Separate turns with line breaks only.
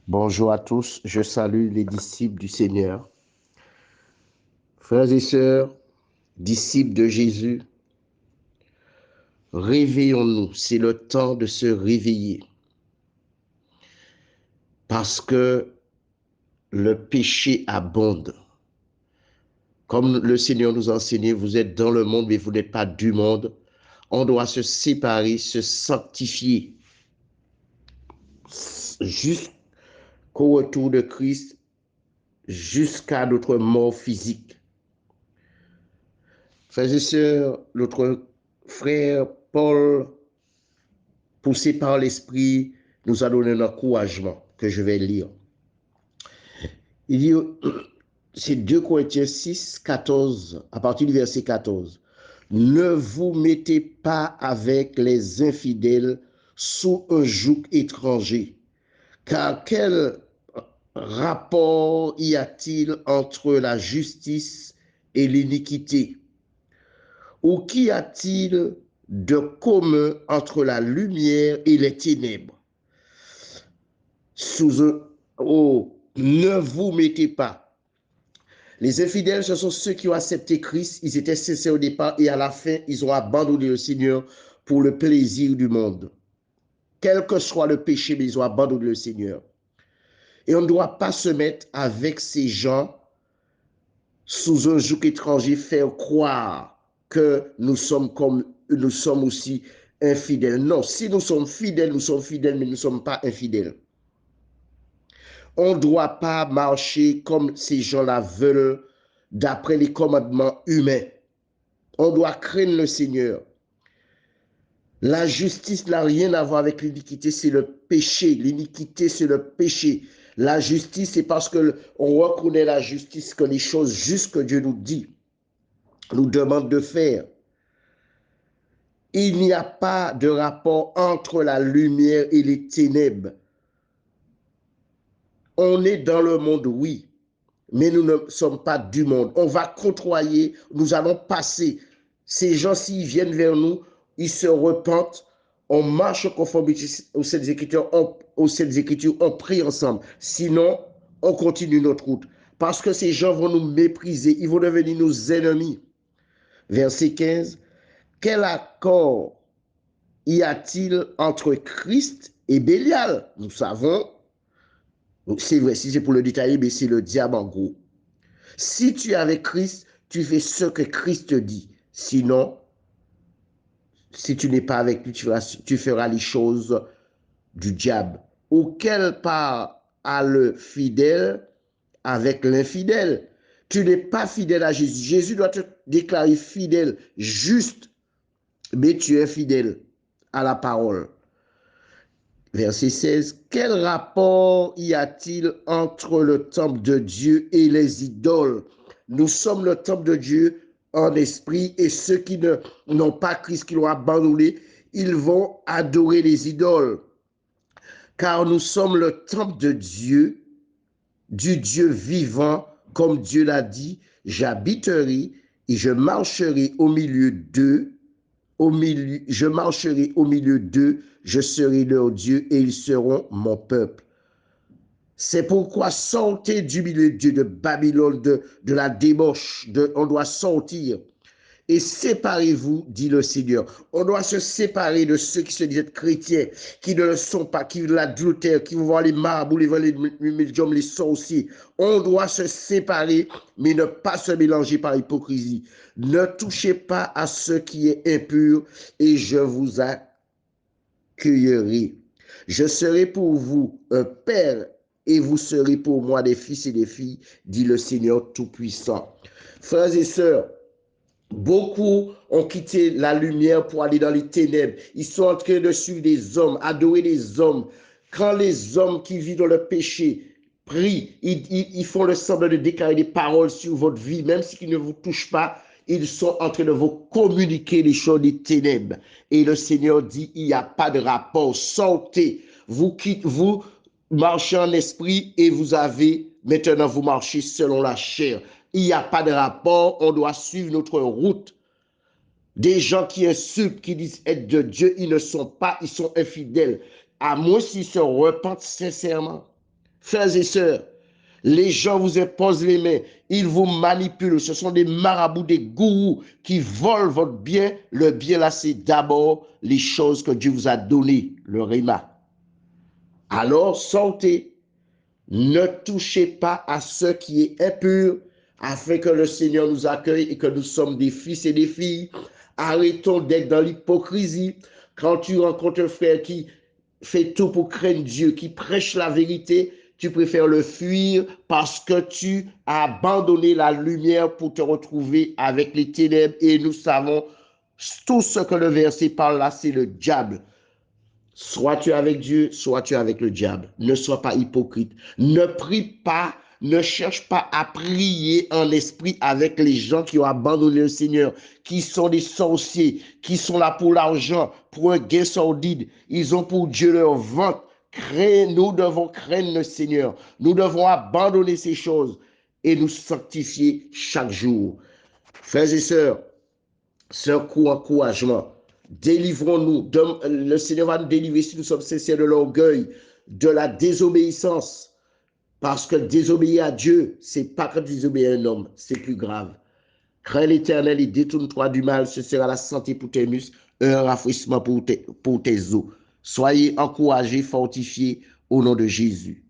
Bonjour à tous, je salue les disciples du Seigneur. Frères et sœurs, disciples de Jésus, réveillons-nous, c'est le temps de se réveiller. Parce que le péché abonde. Comme le Seigneur nous a enseigné, vous êtes dans le monde, mais vous n'êtes pas du monde. On doit se séparer, se sanctifier jusqu'au retour de Christ, jusqu'à notre mort physique. Frères et sœurs, notre frère Paul, poussé par l'Esprit, nous a donné un encouragement que je vais lire. Il dit, c'est 2 Corinthiens 6, 14, à partir du verset 14. Ne vous mettez pas avec les infidèles sous un joug étranger, car quel rapport y a-t-il entre la justice et l'iniquité? Ou qu'y a-t-il de commun entre la lumière et les ténèbres? Ne vous mettez pas. Les infidèles, ce sont ceux qui ont accepté Christ. Ils étaient sincères au départ et à la fin, ils ont abandonné le Seigneur pour le plaisir du monde. Quel que soit le péché, mais ils ont abandonné le Seigneur. Et on ne doit pas se mettre avec ces gens sous un joug étranger, faire croire que nous sommes aussi infidèles. Non, si nous sommes fidèles, mais nous ne sommes pas infidèles. On ne doit pas marcher comme ces gens-là veulent, d'après les commandements humains. On doit craindre le Seigneur. La justice n'a rien à voir avec l'iniquité, c'est le péché. L'iniquité, c'est le péché. La justice, c'est parce qu'on reconnaît la justice, que les choses justes que Dieu nous demande de faire. Il n'y a pas de rapport entre la lumière et les ténèbres. On est dans le monde, oui, mais nous ne sommes pas du monde. On va côtoyer, nous allons passer. Ces gens, s'ils viennent vers nous, ils se repentent, on marche conformément aux Saintes Écritures, on prie ensemble. Sinon, on continue notre route. Parce que ces gens vont nous mépriser, ils vont devenir nos ennemis. Verset 15. Quel accord y a-t-il entre Christ et Bélial? Nous savons, c'est vrai, si c'est pour le détailler, mais c'est le diable en gros. Si tu es avec Christ, tu fais ce que Christ te dit. Sinon, si tu n'es pas avec lui, tu feras les choses du diable. Ou quelle part a le fidèle avec l'infidèle? Tu n'es pas fidèle à Jésus. Jésus doit te déclarer fidèle, juste, mais tu es fidèle à la parole. Verset 16. Quel rapport y a-t-il entre le temple de Dieu et les idoles? Nous sommes le temple de Dieu en esprit, et ceux qui n'ont pas Christ, qui l'ont abandonné, ils vont adorer les idoles. Car nous sommes le temple de Dieu, du Dieu vivant, comme Dieu l'a dit, j'habiterai et je marcherai au milieu d'eux. Je marcherai au milieu d'eux, je serai leur Dieu et ils seront mon peuple. C'est pourquoi sortez du milieu de Dieu, de Babylone, de la débauche, on doit sortir. Et séparez-vous, dit le Seigneur. On doit se séparer de ceux qui se disent être chrétiens, qui ne le sont pas, qui vivent l'adultère, qui vont voir les marabouts, les médiums, les sorciers. On doit se séparer, mais ne pas se mélanger par hypocrisie. Ne touchez pas à ce qui est impur, et je vous accueillerai. Je serai pour vous un père, et vous serez pour moi des fils et des filles, dit le Seigneur Tout-Puissant. Frères et sœurs, beaucoup ont quitté la lumière pour aller dans les ténèbres. Ils sont en train de suivre des hommes, adorer des hommes. Quand les hommes qui vivent dans le péché prient, ils font le semblant de déclarer des paroles sur votre vie, même s'ils ne vous touchent pas, ils sont en train de vous communiquer les choses des ténèbres. Et le Seigneur dit, il n'y a pas de rapport. Sortez, vous marchez en esprit et maintenant vous marchez selon la chair. Il n'y a pas de rapport, on doit suivre notre route. Des gens qui insultent, qui disent être de Dieu, ils ne sont pas, ils sont infidèles. À moins s'ils se repentent sincèrement. Frères et sœurs, les gens vous imposent les mains, ils vous manipulent. Ce sont des marabouts, des gourous qui volent votre bien. Le bien là, c'est d'abord les choses que Dieu vous a données, le réma. Alors sortez, ne touchez pas à ce qui est impur, afin que le Seigneur nous accueille et que nous sommes des fils et des filles. Arrêtons d'être dans l'hypocrisie. Quand tu rencontres un frère qui fait tout pour craindre Dieu, qui prêche la vérité, tu préfères le fuir parce que tu as abandonné la lumière pour te retrouver avec les ténèbres. Et nous savons tout ce que le verset parle là, c'est le diable. Soit tu es avec Dieu, soit tu es avec le diable. Ne sois pas hypocrite. Ne prie pas, ne cherche pas à prier en esprit avec les gens qui ont abandonné le Seigneur, qui sont des sorciers, qui sont là pour l'argent, pour un gain sordide. Ils ont pour Dieu leur ventre. Nous devons craindre le Seigneur. Nous devons abandonner ces choses et nous sanctifier chaque jour. Frères et sœurs, c'est un coup encouragement. Délivrons-nous. Le Seigneur va nous délivrer si nous sommes sincères de l'orgueil, de la désobéissance. Parce que désobéir à Dieu, c'est pas que désobéir à un homme, c'est plus grave. Crains l'Éternel et détourne-toi du mal, ce sera la santé pour tes muscles, un rafraîchissement pour tes os. Soyez encouragés, fortifiés au nom de Jésus.